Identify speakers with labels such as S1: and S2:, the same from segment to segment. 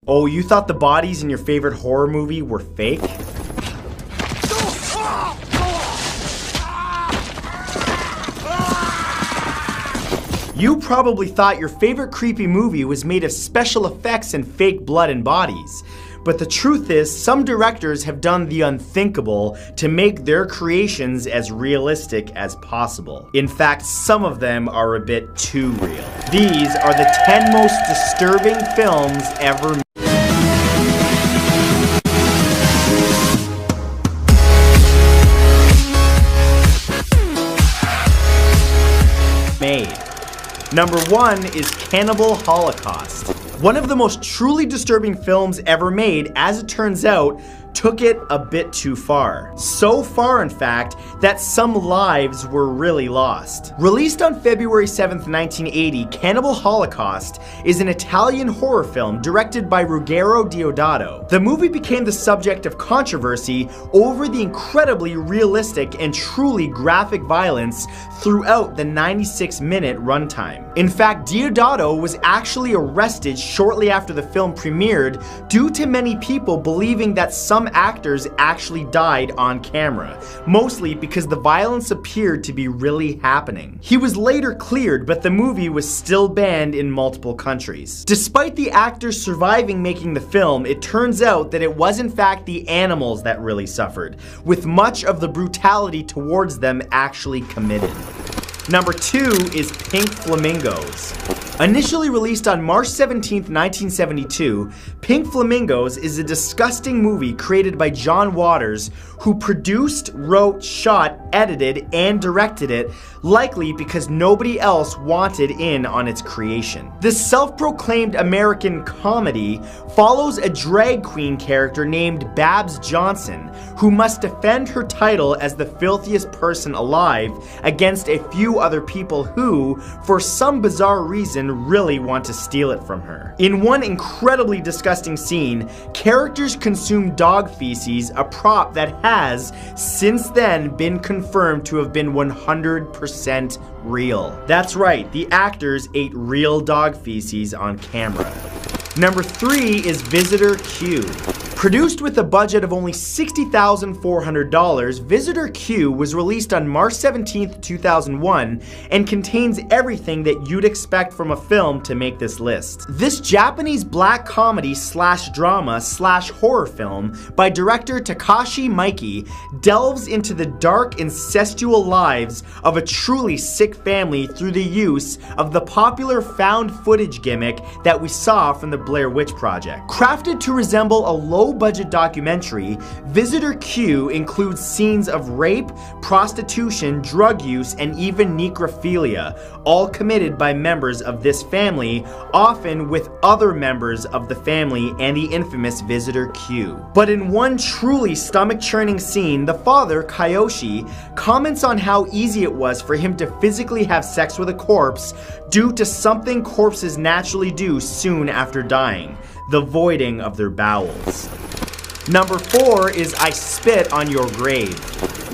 S1: Oh, you thought the bodies in your favorite horror movie were fake? You probably thought your favorite creepy movie was made of special effects and fake blood and bodies. But the truth is, some directors have done the unthinkable to make their creations as realistic as possible. In fact, some of them are a bit too real. These are the 10 most disturbing films ever made. Number 1 is Cannibal Holocaust. One of the most truly disturbing films ever made, as it turns out, took it a bit too far. So far, in fact, that some lives were really lost. Released on February 7th, 1980, Cannibal Holocaust is an Italian horror film directed by Ruggero Deodato. The movie became the subject of controversy over the incredibly realistic and truly graphic violence throughout the 96-minute runtime. In fact, Deodato was actually arrested shortly after the film premiered due to many people believing that some actors actually died on camera, mostly because the violence appeared to be really happening. He was later cleared, but the movie was still banned in multiple countries. Despite the actors surviving making the film, it turns out that it was in fact the animals that really suffered, with much of the brutality towards them actually committed. Number 2 is Pink Flamingos. Initially released on March 17, 1972, Pink Flamingos is a disgusting movie created by John Waters, who produced, wrote, shot, edited, and directed it, likely because nobody else wanted in on its creation. This self-proclaimed American comedy follows a drag queen character named Babs Johnson, who must defend her title as the filthiest person alive against a few other people who, for some bizarre reason, really want to steal it from her. In one incredibly disgusting scene, characters consume dog feces, a prop that has, since then, been confirmed to have been 100% real. That's right, the actors ate real dog feces on camera. Number 3 is Visitor Q. Produced with a budget of only $60,400, Visitor Q was released on March 17, 2001, and contains everything that you'd expect from a film to make this list. This Japanese black comedy slash drama slash horror film by director Takashi Miike delves into the dark, incestual lives of a truly sick family through the use of the popular found footage gimmick that we saw from the Blair Witch Project. Crafted to resemble a low-budget documentary, Visitor Q includes scenes of rape, prostitution, drug use, and even necrophilia, all committed by members of this family, often with other members of the family and the infamous Visitor Q. But in one truly stomach-churning scene, the father, Kiyoshi, comments on how easy it was for him to physically have sex with a corpse due to something corpses naturally do soon after dying, the voiding of their bowels. Number 4 is I Spit on Your Grave.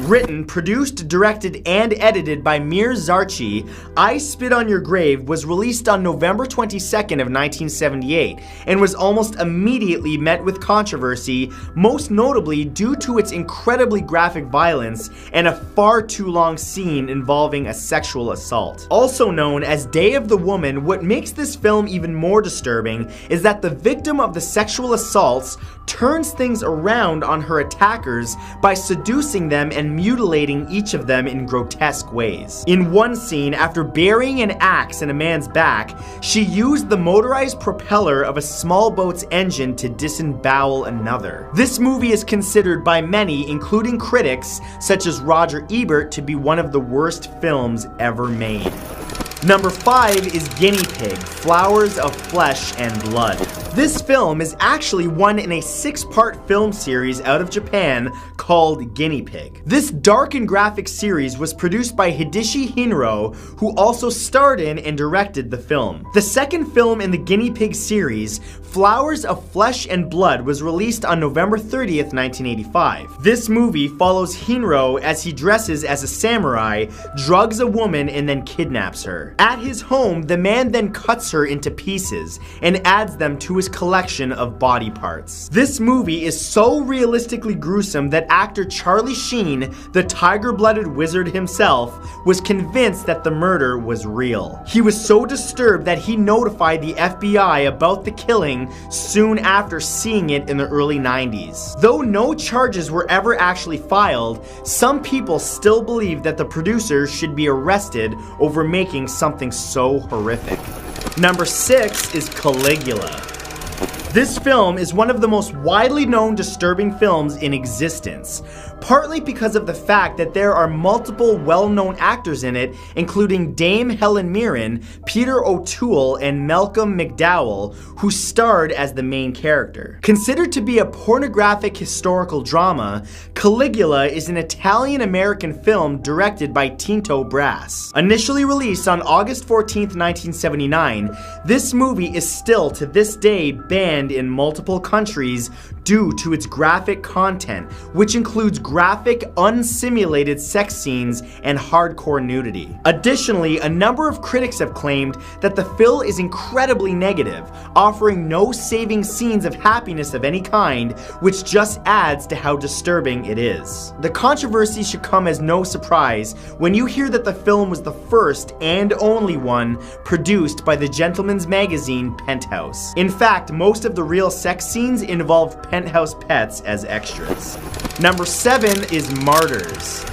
S1: Written, produced, directed, and edited by Mir Zarchi, I Spit on Your Grave was released on November 22nd of 1978 and was almost immediately met with controversy, most notably due to its incredibly graphic violence and a far too long scene involving a sexual assault. Also known as Day of the Woman, what makes this film even more disturbing is that the victim of the sexual assaults turns things around on her attackers by seducing them and mutilating each of them in grotesque ways. In one scene, after burying an axe in a man's back, she used the motorized propeller of a small boat's engine to disembowel another. This movie is considered by many, including critics such as Roger Ebert, to be one of the worst films ever made. Number 5 is Guinea Pig, Flowers of Flesh and Blood. This film is actually one in a 6-part film series out of Japan called Guinea Pig. This dark and graphic series was produced by Hideshi Hinro, who also starred in and directed the film. The second film in the Guinea Pig series, Flowers of Flesh and Blood, was released on November 30th, 1985. This movie follows Hinro as he dresses as a samurai, drugs a woman, and then kidnaps her. murder. At his home, the man then cuts her into pieces and adds them to his collection of body parts. This movie is so realistically gruesome that actor Charlie Sheen, the tiger-blooded wizard himself, was convinced that the murder was real. He was so disturbed that he notified the FBI about the killing soon after seeing it in the early 90s. Though no charges were ever actually filed, some people still believe that the producers should be arrested over making something so horrific. Number 6 is Caligula. This film is one of the most widely known disturbing films in existence, partly because of the fact that there are multiple well-known actors in it, including Dame Helen Mirren, Peter O'Toole, and Malcolm McDowell, who starred as the main character. Considered to be a pornographic historical drama, Caligula is an Italian-American film directed by Tinto Brass. Initially released on August 14, 1979, this movie is still to this day banned in multiple countries due to its graphic content, which includes graphic, unsimulated sex scenes and hardcore nudity. Additionally, a number of critics have claimed that the film is incredibly negative, offering no saving scenes of happiness of any kind, which just adds to how disturbing it is. The controversy should come as no surprise when you hear that the film was the first and only one produced by the gentleman's magazine Penthouse. In fact, most of the real sex scenes involved Penthouse pets as extras. Number 7 is Martyrs.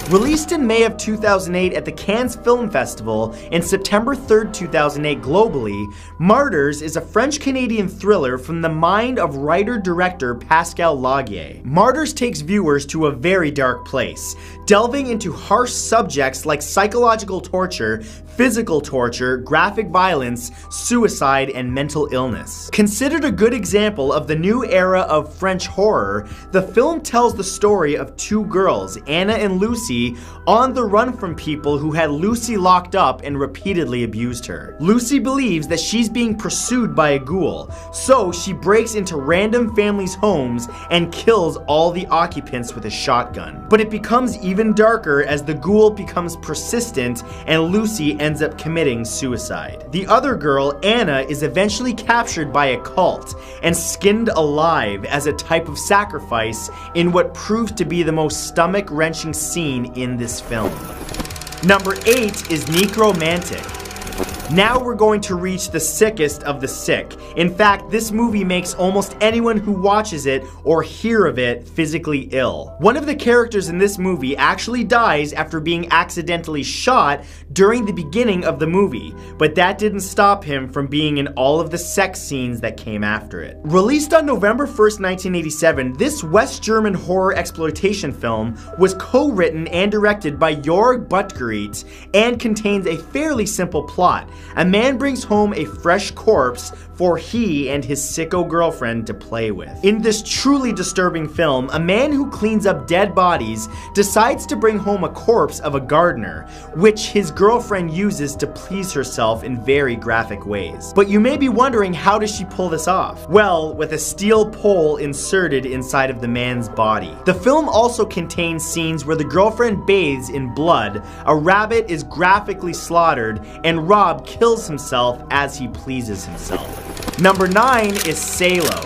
S1: Released in May of 2008 at the Cannes Film Festival and September 3rd, 2008 globally, Martyrs is a French-Canadian thriller from the mind of writer-director Pascal Laugier. Martyrs takes viewers to a very dark place, delving into harsh subjects like psychological torture, physical torture, graphic violence, suicide, and mental illness. Considered a good example of the new era of French horror, the film tells the story of two girls, Anna and Lucy, on the run from people who had Lucy locked up and repeatedly abused her. Lucy believes that she's being pursued by a ghoul, so she breaks into random families' homes and kills all the occupants with a shotgun. But it becomes even darker as the ghoul becomes persistent and Lucy ends up committing suicide. The other girl, Anna, is eventually captured by a cult and skinned alive as a type of sacrifice in what proves to be the most stomach-wrenching scene in this film. Number 8 is Necromantic. Now we're going to reach the sickest of the sick. In fact, this movie makes almost anyone who watches it or hear of it physically ill. One of the characters in this movie actually dies after being accidentally shot during the beginning of the movie, but that didn't stop him from being in all of the sex scenes that came after it. Released on November 1st, 1987, this West German horror exploitation film was co-written and directed by Jörg Buttgereit and contains a fairly simple plot. A man brings home a fresh corpse for he and his sicko girlfriend to play with. In this truly disturbing film, a man who cleans up dead bodies decides to bring home a corpse of a gardener, which his girlfriend uses to please herself in very graphic ways. But you may be wondering, how does she pull this off? Well, with a steel pole inserted inside of the man's body. The film also contains scenes where the girlfriend bathes in blood, a rabbit is graphically slaughtered, and Rob kills himself as he pleases himself. Number 9 is Salo.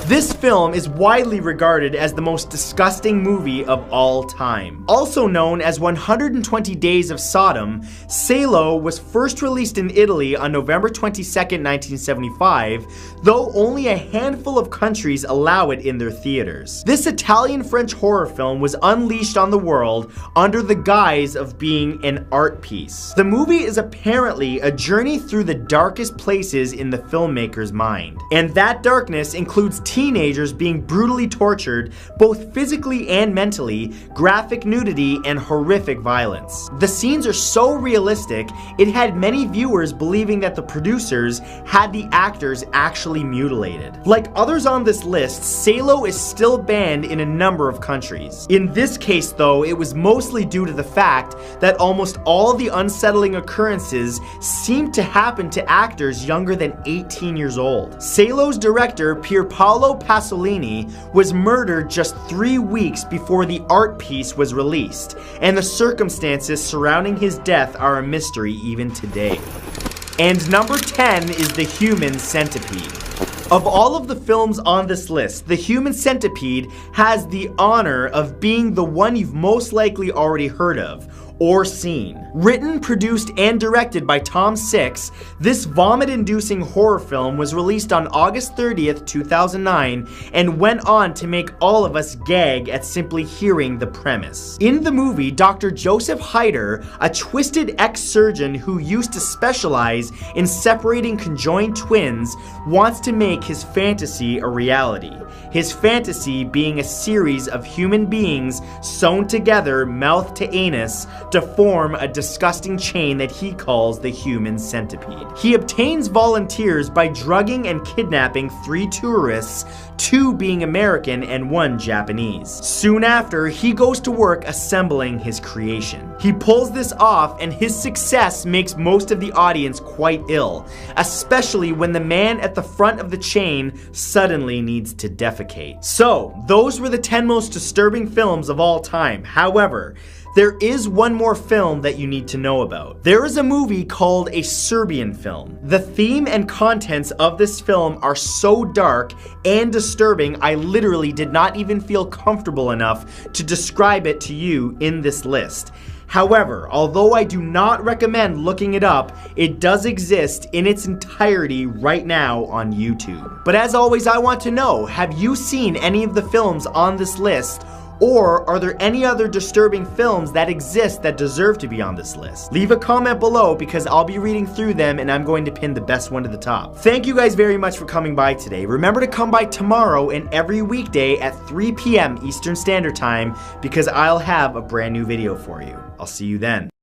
S1: This film is widely regarded as the most disgusting movie of all time. Also known as 120 Days of Sodom, Salo was first released in Italy on November 22nd, 1975, though only a handful of countries allow it in their theaters. This Italian-French horror film was unleashed on the world under the guise of being an art piece. The movie is apparently a journey through the darkest places in the filmmaker's mind. And that darkness includes teenagers being brutally tortured, both physically and mentally, graphic nudity, and horrific violence. The scenes are so realistic, it had many viewers believing that the producers had the actors actually mutilated. Like others on this list, Salo is still banned in a number of countries. In this case though, it was mostly due to the fact that almost all the unsettling occurrences seemed to happen to actors younger than 18 years old. Salo's director, Pier Paolo Pasolini was murdered just 3 weeks before the art piece was released, and the circumstances surrounding his death are a mystery even today. And number 10 is The Human Centipede. Of all of the films on this list, The Human Centipede has the honor of being the one you've most likely already heard of or seen. Written, produced, and directed by Tom Six, this vomit-inducing horror film was released on August 30th, 2009, and went on to make all of us gag at simply hearing the premise. In the movie, Dr. Joseph Heider, a twisted ex-surgeon who used to specialize in separating conjoined twins, wants to make his fantasy a reality. His fantasy being a series of human beings sewn together mouth to anus to form a disgusting chain that he calls the human centipede. He obtains volunteers by drugging and kidnapping 3 tourists, 2 being American and 1 Japanese. Soon after, he goes to work assembling his creation. He pulls this off, and his success makes most of the audience quite ill, especially when the man at the front of the chain suddenly needs to defecate. So, those were the 10 most disturbing films of all time. However, there is one more film that you need to know about. There is a movie called A Serbian Film. The theme and contents of this film are so dark and disturbing, I literally did not even feel comfortable enough to describe it to you in this list. However, although I do not recommend looking it up, it does exist in its entirety right now on YouTube. But as always, I want to know, have you seen any of the films on this list? Or are there any other disturbing films that exist that deserve to be on this list? Leave a comment below because I'll be reading through them and I'm going to pin the best one to the top. Thank you guys very much for coming by today. Remember to come by tomorrow and every weekday at 3 p.m. Eastern Standard Time because I'll have a brand new video for you. I'll see you then.